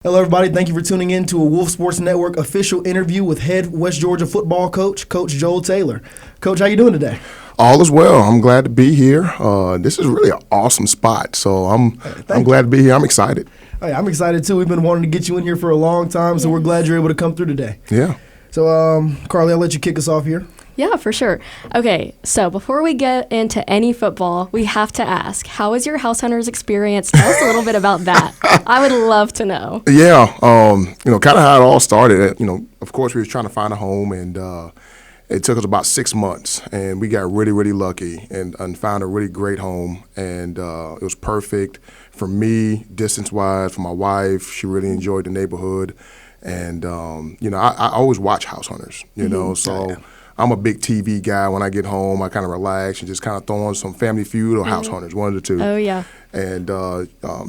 Hello, everybody. Thank you for tuning in to a Wolf Sports Network official interview with head West Georgia football coach, Coach Joel Taylor. Coach, how you doing today? All is well. I'm glad to be here. This is really an awesome spot, so I'm glad to be here. I'm excited. Hey, I'm excited too. We've been wanting to get you in here for a long time, so we're glad you're able to come through today. Yeah. So, Carlie, I'll let you kick us off here. Yeah, for sure. Okay, so before we get into any football, we have to ask, how was your House Hunters experience? Tell us a little bit about that. I would love to know. Yeah, kind of how it all started. Of course, we was trying to find a home, and it took us about 6 months, and we got really, really lucky and found a really great home, and it was perfect for me, distance-wise, for my wife. She really enjoyed the neighborhood, and, I always watch House Hunters, so I'm a big TV guy. When I get home, I kind of relax and just kind of throw on some Family Feud or House Hunters, one of the two. Oh, yeah. And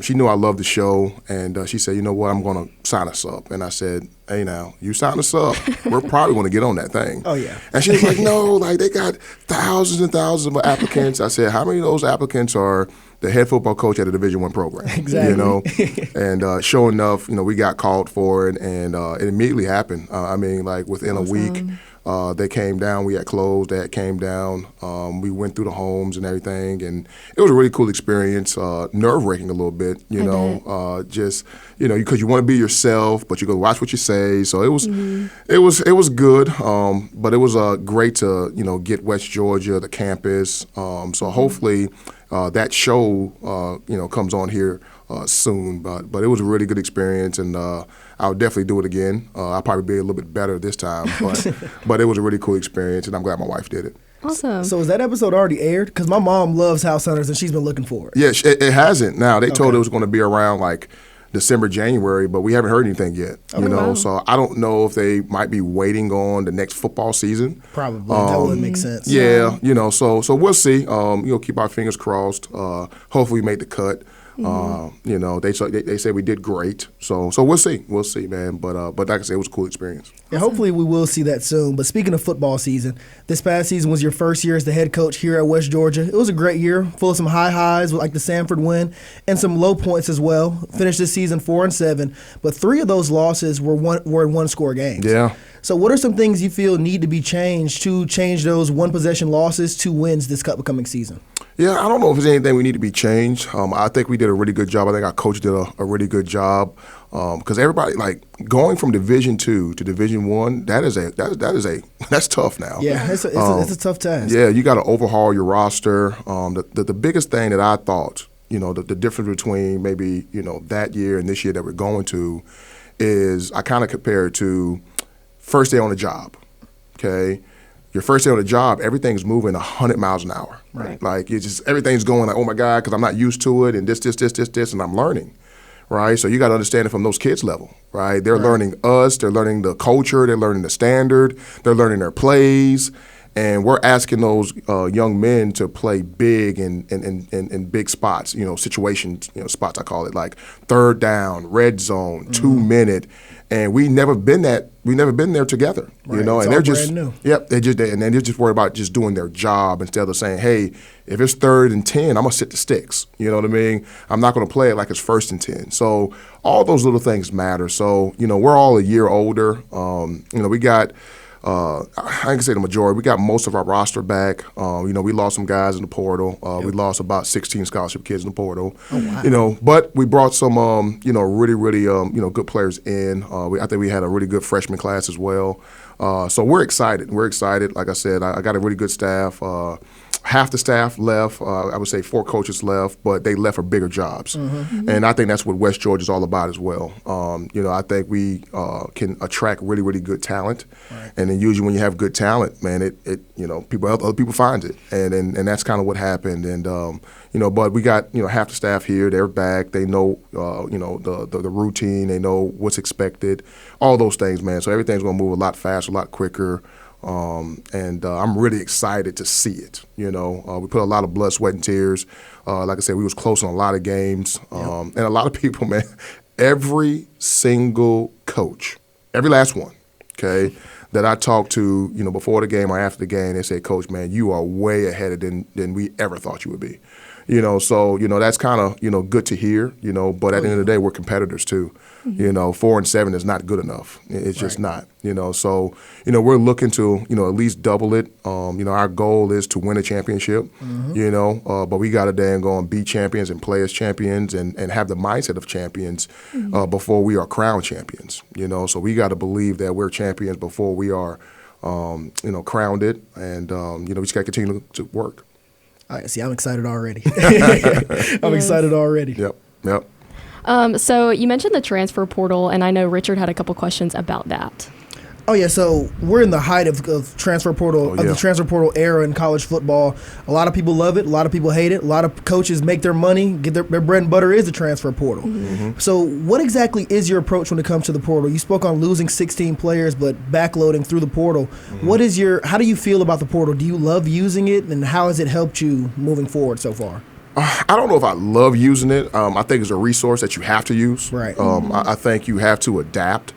she knew I loved the show, and she said, you know what, I'm going to sign us up. And I said, hey, now, you sign us up, we're probably going to get on that thing. Oh, yeah. And she was like, no, they got thousands and thousands of applicants. I said, how many of those applicants are the head football coach at a Division I program? Exactly. And sure enough, we got called for it, and it immediately happened. Within a week. They came down. We had closed. They had came down. We went through the homes and everything, and it was a really cool experience. Nerve-wracking a little bit, because you want to be yourself, but you go watch what you say. So it was, it was good. But it was great to get West Georgia, the campus. So hopefully that show comes on here soon. But it was a really good experience, and I'll definitely do it again. I'll probably be a little bit better this time, but it was a really cool experience, and I'm glad my wife did it. Awesome. So is that episode already aired? Because my mom loves House Hunters, and she's been looking for it. Yeah, it hasn't. Now, they told it was going to be around like December, January, but we haven't heard anything yet. Wow. So I don't know if they might be waiting on the next football season. Probably. That would make sense. Yeah, so we'll see. Keep our fingers crossed. Hopefully we make the cut. They say we did great, so we'll see, man. But like I said, it was a cool experience. Yeah, hopefully we will see that soon. But speaking of football season, this past season was your first year as the head coach here at West Georgia. It was a great year, full of some high highs like the Sanford win and some low points as well. Finished this season 4-7, but 3 of those losses were in one-score games. Yeah. So what are some things you feel need to be changed to change those one-possession losses to wins this upcoming season? Yeah, I don't know if there's anything we need to be changed. I think we did a really good job. I think our coach did a really good job because everybody, going from Division II to Division I, that's tough now. Yeah, it's a tough task. Yeah, you got to overhaul your roster. The biggest thing that I thought, the difference between maybe that year and this year that we're going to is I kind of compare it to first day on the job. Okay. Your first day on the job, everything's moving 100 miles an hour. Right. Everything's going like, oh my God, because I'm not used to it, and this, and I'm learning, right? So you got to understand it from those kids' level, right? They're learning us, they're learning the culture, they're learning the standard, they're learning their plays, and we're asking those young men to play big in big spots, situations, spots I call it, like third down, red zone, 2-minute. And we've never been there together, right. And they're just brand new. Yep, they're just worried about just doing their job instead of saying, hey, if it's 3rd and 10, I'm gonna sit the sticks. You know what I mean? I'm not gonna play it like it's 1st and 10. So all those little things matter. So we're all a year older. We got. I can say the majority. We got most of our roster back. We lost some guys in the portal. We lost about 16 scholarship kids in the portal. Oh, wow. But we brought some, really, really, good players in. I think we had a really good freshman class as well. So we're excited. Like I said, I got a really good staff. Half the staff left. I would say 4 coaches left, but they left for bigger jobs. And I think that's what West Georgia is all about as well. I think we can attract really, really good talent. Right. And then usually when you have good talent, man, other people find it. And that's kind of what happened. And, but we got, half the staff here. They're back. They know, the routine. They know what's expected. All those things, man. So everything's going to move a lot faster, a lot quicker. I'm really excited to see it. We put a lot of blood, sweat, and tears. Like I said, we was close on a lot of games. And a lot of people, man, every single coach, every last one, okay, that I talked to, before the game or after the game, they said, Coach, man, you are way ahead of than we ever thought you would be. So that's kind of, good to hear, but at the end of the day, we're competitors too. 4-7 is not good enough. It's just not. So we're looking to at least double it. Our goal is to win a championship. But we got to dang go and be champions and play as champions and have the mindset of champions before we are crowned champions. So we got to believe that we're champions before we are crowned it, and we just got to continue to work. All right, see, I'm excited already. I'm excited already. Yep. So you mentioned the transfer portal, and I know Richard had a couple questions about that. Oh yeah, so we're in the height of transfer portal, of the transfer portal era in college football. A lot of people love it. A lot of people hate it. A lot of coaches make their money, get their bread and butter is the transfer portal. So what exactly is your approach when it comes to the portal? You spoke on losing 16 players, but backloading through the portal. How do you feel about the portal? Do you love using it, and how has it helped you moving forward so far? I don't know if I love using it. I think it's a resource that you have to use. Right. I think you have to adapt.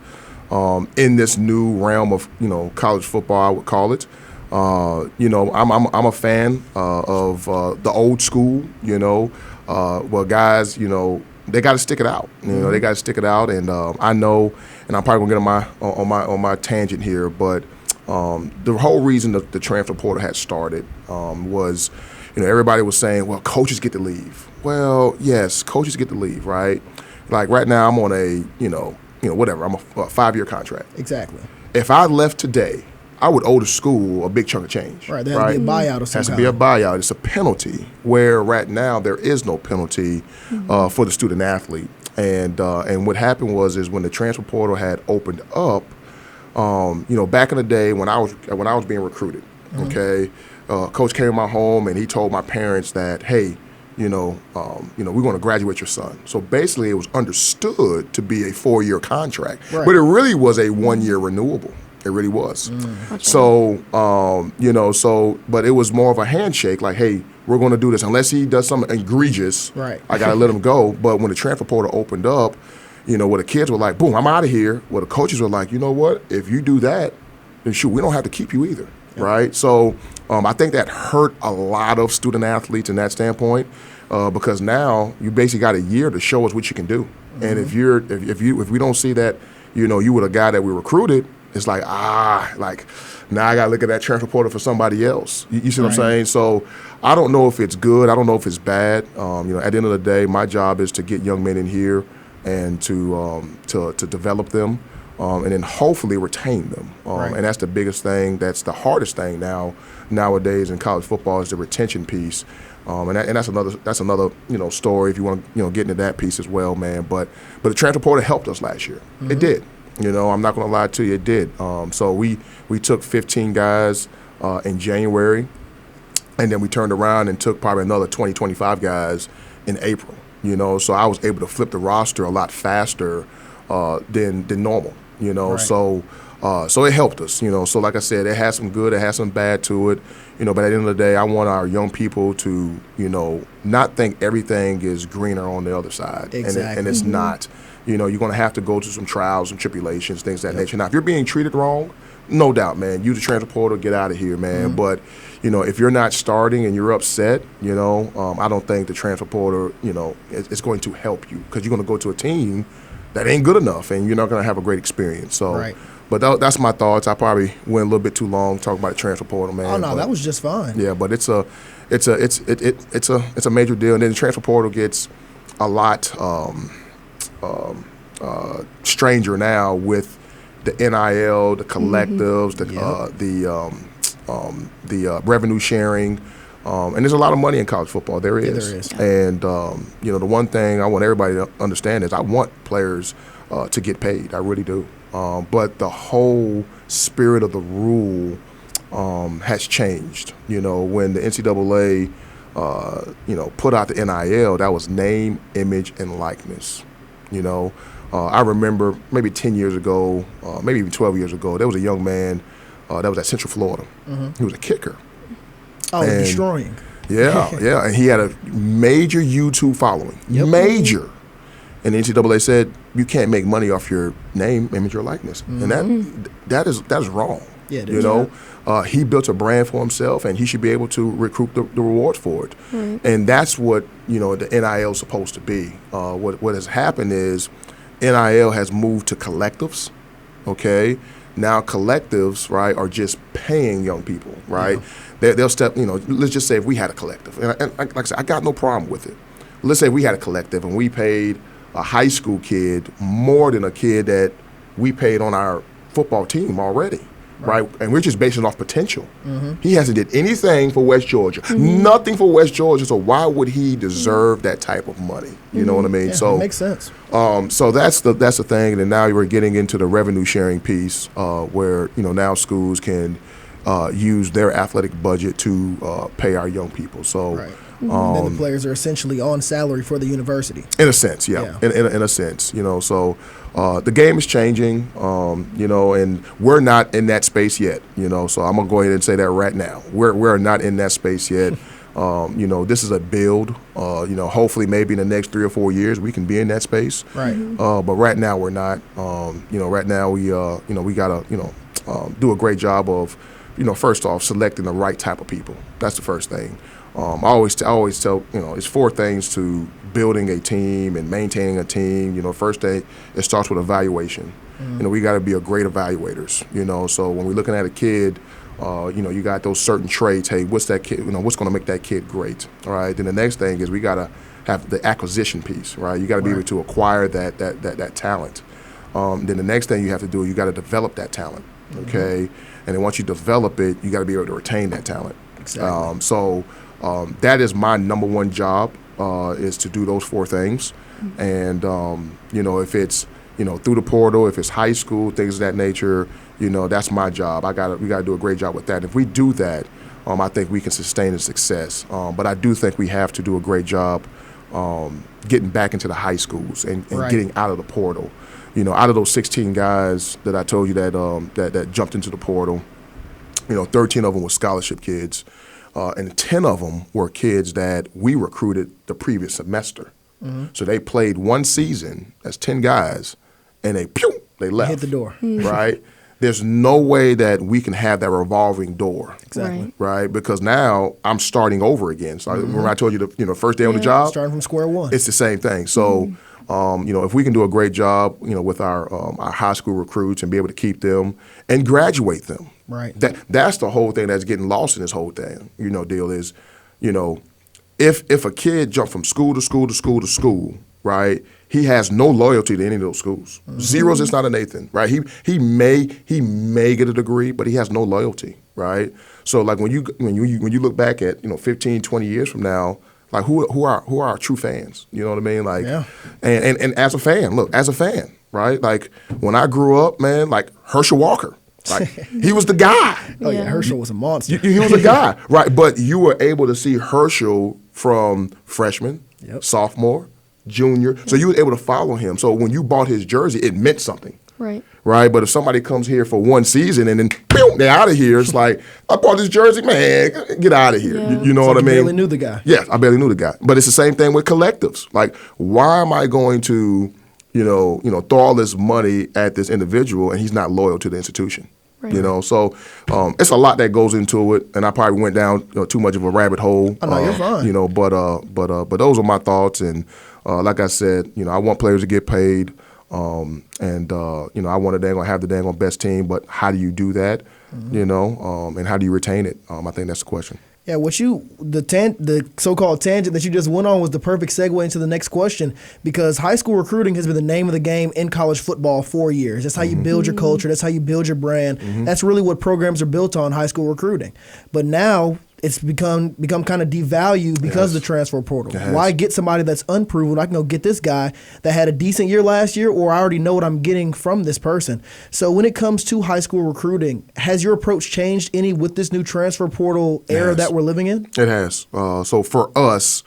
In this new realm of college football, I would call it. I'm a fan of the old school. Well, guys, they got to stick it out. They got to stick it out. And I know, and I'm probably gonna get on my tangent here, but the whole reason the transfer portal had started was, everybody was saying, well, coaches get to leave. Well, yes, coaches get to leave, right? Like right now, I'm on a whatever. I'm a 5-year contract. Exactly. If I left today, I would owe the school a big chunk of change. Right. There has to be a buyout or something. Has to be a buyout. It's a penalty. Where right now there is no penalty for the student athlete. And what happened is when the transfer portal had opened up, back in the day when I was being recruited, coach came to my home and he told my parents that, hey, we're going to graduate your son. So basically it was understood to be a 4-year contract, but it really was a 1-year renewable. It really was. So, but it was more of a handshake like, hey, we're going to do this. Unless he does something egregious, I got to let him go. But when the transfer portal opened up, where the kids were like, boom, I'm out of here. Where the coaches were like, you know what? If you do that, then shoot, we don't have to keep you either. Right? So I think that hurt a lot of student athletes in that standpoint because now you basically got a year to show us what you can do. And if we don't see that, you were the guy that we recruited, it's like, now I got to look at that transfer portal for somebody else. You see what I'm saying? So I don't know if it's good. I don't know if it's bad. At the end of the day, my job is to get young men in here and to develop them. And then hopefully retain them. And that's the biggest thing. That's the hardest thing nowadays in college football is the retention piece. And that's another story if you want to get into that piece as well, man. But the transfer portal helped us last year. It did. I'm not going to lie to you, it did. So we took 15 guys in January, and then we turned around and took probably another 20, 25 guys in April. So I was able to flip the roster a lot faster than normal. So it helped us, So like I said, it has some good, it has some bad to it, but at the end of the day, I want our young people to, not think everything is greener on the other side. Exactly. And it's not. You're going to have to go through some trials and tribulations, things of that nature. Now, if you're being treated wrong, no doubt, man, use the transfer portal, get out of here, man. But, if you're not starting and you're upset, I don't think the transfer portal, it's going to help you because you're going to go to a team that ain't good enough, and you're not going to have a great experience. So, but that's my thoughts. I probably went a little bit too long talking about the transfer portal, man. Oh no, that was just fine. Yeah, but it's a major deal, and then the transfer portal gets a lot stranger now with the NIL, the collectives, the revenue sharing. And there's a lot of money in college football. There is. Yeah, there is. And, the one thing I want everybody to understand is I want players to get paid. I really do. But the whole spirit of the rule has changed. When the NCAA, put out the NIL, that was name, image, and likeness. I remember maybe 10 years ago, maybe even 12 years ago, there was a young man that was at Central Florida. He was a kicker. Oh, and destroying. Yeah, and he had a major YouTube following, major. And the NCAA said you can't make money off your name, image, or likeness, and that is wrong. Yeah, it is. He built a brand for himself, and he should be able to recoup the rewards for it. And that's what the NIL is supposed to be. What has happened is NIL has moved to collectives, okay? Now collectives, right, are just paying young people, right? They'll step, let's just say if we had a collective, and like I said, I got no problem with it. Let's say we had a collective and we paid a high school kid more than a kid that we paid on our football team already, right? And we're just basing it off potential. He hasn't did anything for West Georgia, nothing for West Georgia, so why would he deserve that type of money? You know what I mean? Yeah, so it makes sense. So that's the thing, and now we're getting into the revenue sharing piece, where now schools can use their athletic budget to pay our young people. So. Right. Then the players are essentially on salary for the university. In a sense, yeah. In a sense, so the game is changing, and we're not in that space yet, so I'm going to go ahead and say that right now. We're not in that space yet. This is a build. Hopefully maybe in the next 3 or 4 years we can be in that space. Right. But right now we're not. Right now we got to, do a great job of, first off, selecting the right type of people. That's the first thing. I always tell, it's 4 things to building a team and maintaining a team. First thing, it starts with evaluation. We got to be a great evaluators. So when we're looking at a kid, you got those certain traits. Hey, what's that kid? What's going to make that kid great? All right. Then the next thing is we got to have the acquisition piece. Right. You got to be able to acquire that talent. Then the next thing you have to do, you got to develop that talent. Okay. And then once you develop it, you got to be able to retain that talent. Exactly. That is my number one job, is to do those 4 things. And, if it's, through the portal, if it's high school, things of that nature, that's my job. We got to do a great job with that. And if we do that, I think we can sustain the success. But I do think we have to do a great job getting back into the high schools and getting out of the portal. Out of those 16 guys that I told you that jumped into the portal, 13 of them were scholarship kids. And 10 of them were kids that we recruited the previous semester. So they played 1 season as 10 guys, and they left. Hit the door. Right? There's no way that we can have that revolving door. Exactly. Right? Because now I'm starting over again. So remember I told you the first day on the job? Starting from square one. It's the same thing. So, if we can do a great job, with our high school recruits and be able to keep them and graduate them. Right. That's the whole thing that's getting lost in this whole thing. Deal is, if a kid jumped from school to school to school to school, right, he has no loyalty to any of those schools. Zeros is not a Nathan, right? He may get a degree, but he has no loyalty, right? So like when you look back at 15, 20 years from now, like who are our true fans? You know what I mean? Like, and as a fan, right? Like when I grew up, man, like Herschel Walker. Like he was the guy. Oh yeah, Herschel was a monster. He was a guy, right? But you were able to see Herschel from freshman, sophomore, junior. So you were able to follow him. So when you bought his jersey, it meant something. Right. Right. But if somebody comes here for 1 season and then they're out of here, it's like, I bought this jersey, man, get out of here. Yeah. You know what I mean? You barely knew the guy. Yes, I barely knew the guy. But it's the same thing with collectives. Like, why am I going to, throw all this money at this individual and he's not loyal to the institution? Right. So it's a lot that goes into it, and I probably went down too much of a rabbit hole. Oh, no, you're fine. But those are my thoughts, and like I said, I want players to get paid, and I want they're gonna have the dang on best team. But how do you do that? And how do you retain it? I think that's the question. Yeah, the so-called tangent that you just went on was the perfect segue into the next question, because high school recruiting has been the name of the game in college football for years. That's how you build your culture. That's how you build your brand. That's really what programs are built on, high school recruiting. But now it's become kind of devalued because of the transfer portal. Why get somebody that's unproven? I can go get this guy that had a decent year last year, or I already know what I'm getting from this person. So when it comes to high school recruiting, has your approach changed any with this new transfer portal era that we're living in? It has. So for us,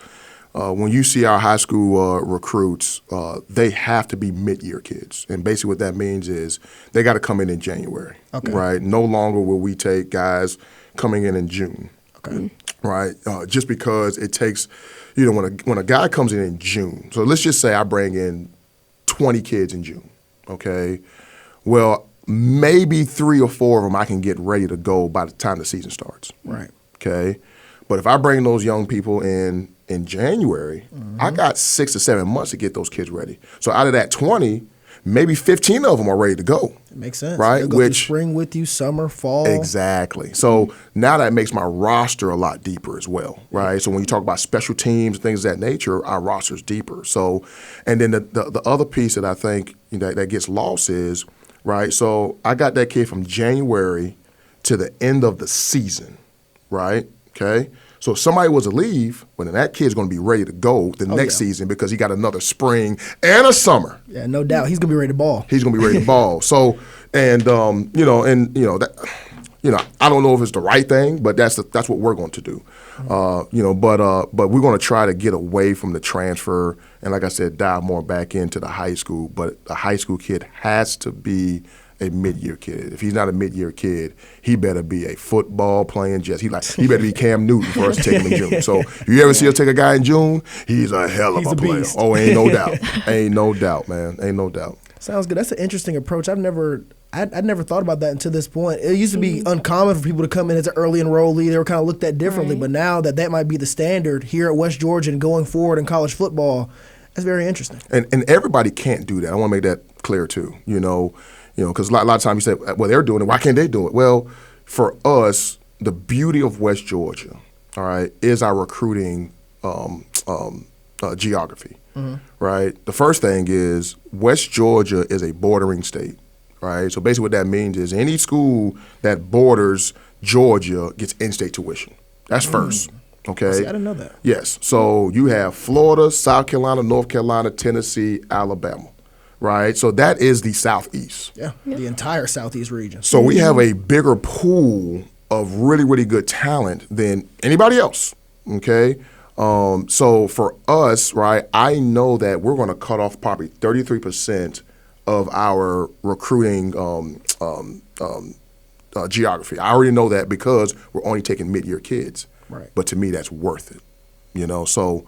when you see our high school recruits, they have to be mid-year kids. And basically what that means is they got to come in January. Okay. Right? No longer will we take guys coming in June. Okay. Right, just because it takes, when a guy comes in June. So let's just say I bring in 20 kids in June. Okay, well maybe 3 or 4 of them I can get ready to go by the time the season starts. Right. Okay, but if I bring those young people in January, I got 6 to 7 months to get those kids ready. So out of that 20, maybe 15 of them are ready to go. It makes sense. Right? They'll go through spring with you, summer, fall. Exactly. So now that makes my roster a lot deeper as well, right? So when you talk about special teams, things of that nature, our roster's deeper. So, and then the other piece that I think that gets lost is, right, so I got that kid from January to the end of the season, right? Okay? So if somebody was to leave, well, then that kid's going to be ready to go the next season because he got another spring and a summer. Yeah, no doubt. He's going to be ready to ball. He's going to be ready to ball. So, I don't know if it's the right thing, but that's what we're going to do. But we're going to try to get away from the transfer and, like I said, dive more back into the high school. But the high school kid has to be a mid-year kid. If he's not a mid-year kid, he better be a football playing just. He better be Cam Newton for us to take him in June. So if you ever see us take a guy in June, he's a hell of a player. Beast. Oh, ain't no doubt. Ain't no doubt, man. Ain't no doubt. Sounds good. That's an interesting approach. I'd never thought about that until this point. It used to be uncommon for people to come in as an early enrollee. They were kind of looked at differently. Right. But now that might be the standard here at West Georgia and going forward in college football, that's very interesting. And everybody can't do that. I want to make that clear too. Because a lot of times you say, well, they're doing it. Why can't they do it? Well, for us, the beauty of West Georgia, all right, is our recruiting geography, right? The first thing is West Georgia is a bordering state, right? So basically what that means is any school that borders Georgia gets in-state tuition. That's first. Okay. See, I didn't know that. Yes. So you have Florida, South Carolina, North Carolina, Tennessee, Alabama. Right, so that is the Southeast. Yeah, the entire Southeast region. So we have a bigger pool of really, really good talent than anybody else. Okay, so for us, right, I know that we're going to cut off probably 33% of our recruiting geography. I already know that because we're only taking mid-year kids. Right. But to me, that's worth it. So,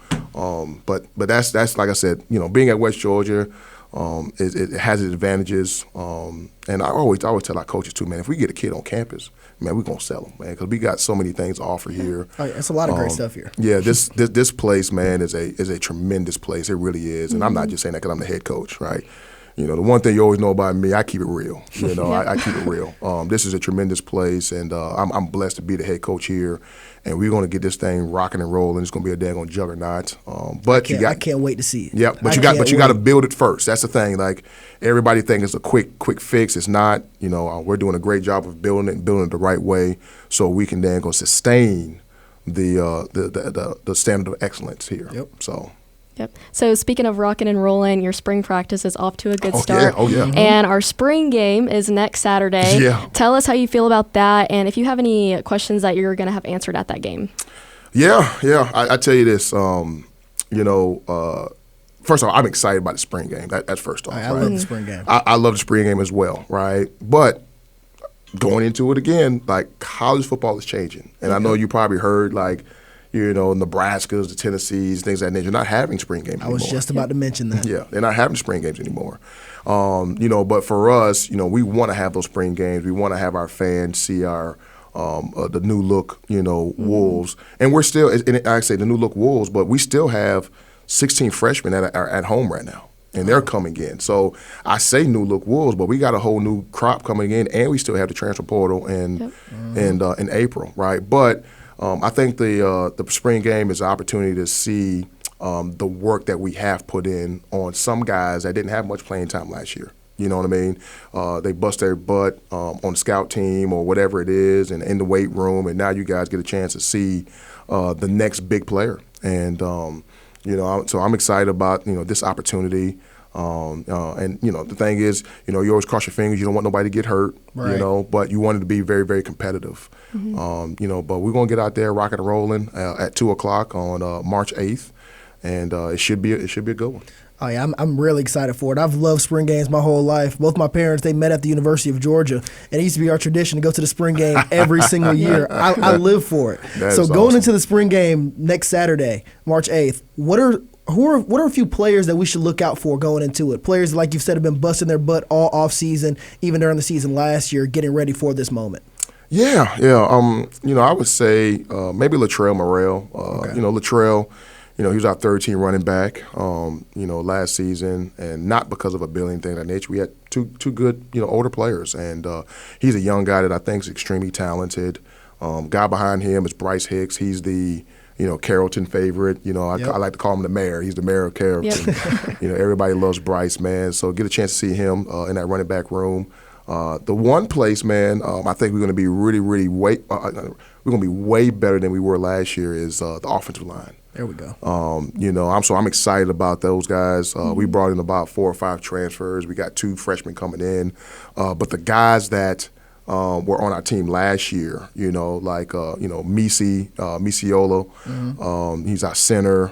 but that's like I said, being at West Georgia. It has its advantages, and I always tell our coaches too, man. If we get a kid on campus, man, we're gonna sell them, man, because we got so many things to offer here. Oh, yeah, it's a lot of great stuff here. Yeah, this place, man, is a tremendous place. It really is, and I'm not just saying that because I'm the head coach, right? The one thing you always know about me, I keep it real. I keep it real. This is a tremendous place, and I'm blessed to be the head coach here. And we're going to get this thing rocking and rolling. It's going to be a daggone juggernaut. I can't wait to see it. Yeah, but you got to build it first. That's the thing. Like everybody thinks it's a quick fix. It's not. We're doing a great job of building it the right way, so we can then go sustain the standard of excellence here. Yep. Yep. So speaking of rocking and rolling, your spring practice is off to a good start. Oh, yeah. And our spring game is next Saturday. Yeah. Tell us how you feel about that, and if you have any questions that you're going to have answered at that game. Yeah. I tell you this, first of all, I'm excited about the spring game. That's first off. I love the spring game. I love the spring game as well, right? But going into it again, like college football is changing. And I know you probably heard Nebraskas, the Tennessees, things of that nature. They're not having spring games anymore. I was just about to mention that. Yeah, they're not having spring games anymore. But for us, we want to have those spring games. We want to have our fans see our the new look, Wolves. And we're still, and I say the new look Wolves, but we still have 16 freshmen that are at home right now. And they're coming in. So I say new look Wolves, but we got a whole new crop coming in, and we still have the transfer portal in April, right? But I think the spring game is an opportunity to see the work that we have put in on some guys that didn't have much playing time last year. You know what I mean? They bust their butt on the scout team or whatever it is, and in the weight room, and now you guys get a chance to see the next big player. And so I'm excited about this opportunity. The thing is, you always cross your fingers. You don't want nobody to get hurt, right. But you want it to be very, very competitive. But we're going to get out there rocking and rolling at 2:00 on March 8th, and it should be a good one. Oh yeah, I'm really excited for it. I've loved spring games my whole life. Both my parents, they met at the University of Georgia, and it used to be our tradition to go to the spring game every single year. I live for it. So going into the spring game next Saturday, March 8th, what are a few players that we should look out for going into it? Players, like you've said, have been busting their butt all off season, even during the season last year, getting ready for this moment. Yeah. I would say maybe Latrell Morrell. Okay. Latrell, he was our third team running back, last season, and not because of a billing thing of that nature. We had two good, older players, and he's a young guy that I think is extremely talented. Guy behind him is Bryce Hicks. He's the Carrollton favorite. I like to call him the mayor. He's the mayor of Carrollton. Yep. Everybody loves Bryce, man. So get a chance to see him in that running back room. The one place, man, I think we're going to be really we're going to be way better than we were last year is the offensive line. There we go. I'm excited about those guys. We brought in about 4 or 5 transfers. We got 2 freshmen coming in, but the guys that were on our team last year, Misiola, he's our center.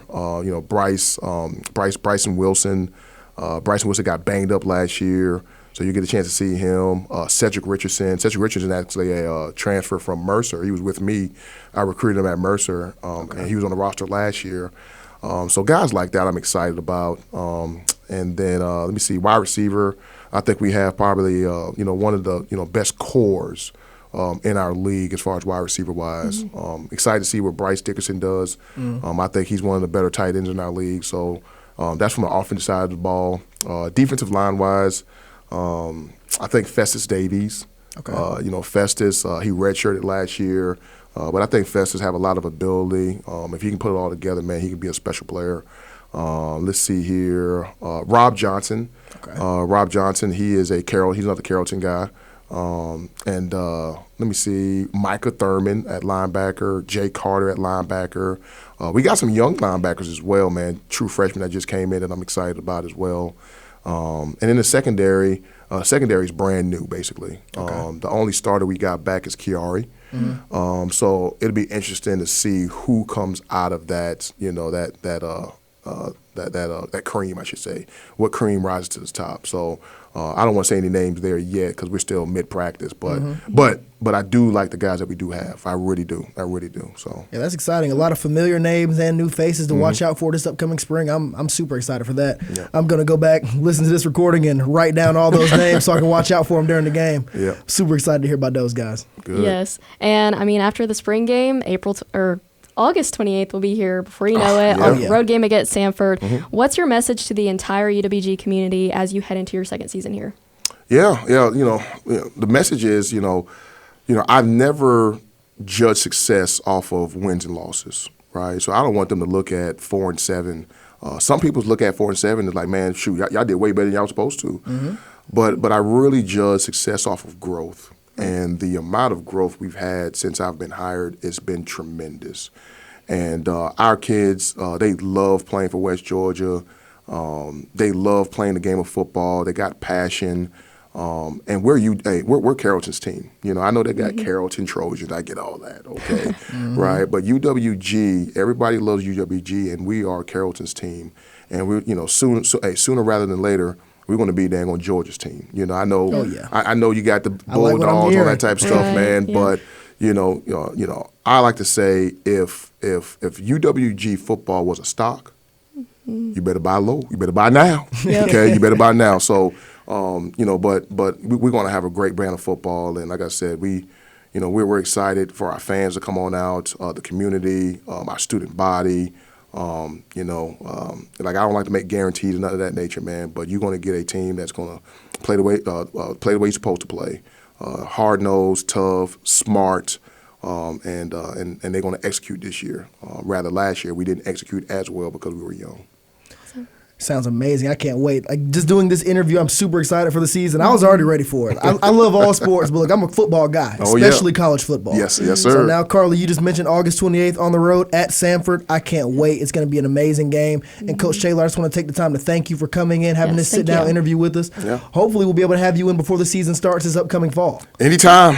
Bryson Wilson. Bryson Wilson got banged up last year, so you get a chance to see him. Cedric Richardson. Cedric Richardson actually a transfer from Mercer. He was with me. I recruited him at Mercer, and he was on the roster last year. So guys like that I'm excited about. And then let me see, wide receiver. I think we have probably one of the best cores in our league as far as wide receiver wise. Excited to see what Bryce Dickerson does. I think he's one of the better tight ends in our league. So that's from the offensive side of the ball. Defensive line wise, I think Festus Davies. Okay. Festus, he redshirted last year, but I think Festus have a lot of ability. If he can put it all together, man, he can be a special player. Let's see here. Rob Johnson. Okay. Rob Johnson, he's another Carrollton guy. And let me see, Micah Thurman at linebacker, Jay Carter at linebacker. We got some young linebackers as well, man, true freshmen that just came in that I'm excited about as well. And in the secondary is brand new, basically. Okay. The only starter we got back is Chiari. So it'll be interesting to see who comes out of that, that cream, I should say. What cream rises to the top. So I don't want to say any names there yet because we're still mid-practice. But I do like the guys that we do have. I really do. So yeah, that's exciting. A lot of familiar names and new faces to watch out for this upcoming spring. I'm super excited for that. Yeah. I'm going to go back, listen to this recording, and write down all those names so I can watch out for them during the game. Yeah. Super excited to hear about those guys. Good. Yes. And, after the spring game, August 28th will be here before you know it. Road game against Sanford. What's your message to the entire UWG community as you head into your second season here? The message is, I've never judged success off of wins and losses, right? So I don't want them to look at 4-7. Some people look at 4-7 and like, man, shoot, y'all did way better than y'all were supposed to. But I really judge success off of growth. And the amount of growth we've had since I've been hired has been tremendous. And our kids, they love playing for West Georgia. They love playing the game of football. They got passion. And we're Carrollton's team. I know they got Carrollton Trojans. I get all that, okay, right? But UWG, everybody loves UWG, and we are Carrollton's team. And we're, sooner rather than later, we're going to be dang on Georgia's team. I know. I know you got the Bulldogs, all that type of stuff, man. Yeah. But I like to say if UWG football was a stock, you better buy low. You better buy now. Okay, you better buy now. So, but we're going to have a great brand of football, and like I said, we're excited for our fans to come on out, the community, our student body. I don't like to make guarantees and none of that nature, man. But you're going to get a team that's going to play the way you're supposed to play, hard nosed, tough, smart, and they're going to execute this year. Rather, last year we didn't execute as well because we were young. Sounds amazing. I can't wait. Like, just doing this interview, I'm super excited for the season. I was already ready for it. I love all sports, but look, I'm a football guy, especially college football. Yes, sir. So now, Carlie, you just mentioned August 28th on the road at Sanford. I can't wait. It's going to be an amazing game. And Coach Taylor, I just want to take the time to thank you for coming in, having this sit-down interview with us. Yeah. Hopefully, we'll be able to have you in before the season starts this upcoming fall. Anytime,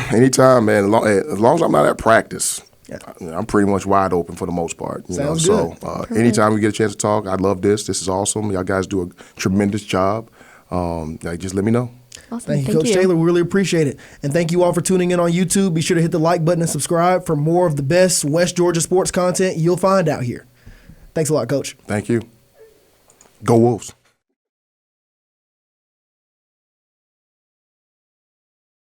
man. As long as I'm not at practice. Yeah. I'm pretty much wide open for the most part. Sounds good. So anytime we get a chance to talk, I love this. This is awesome. Y'all guys do a tremendous job. Just let me know. Awesome. Thank you, Coach Taylor. We really appreciate it. And thank you all for tuning in on YouTube. Be sure to hit the like button and subscribe for more of the best West Georgia sports content you'll find out here. Thanks a lot, Coach. Thank you. Go Wolves.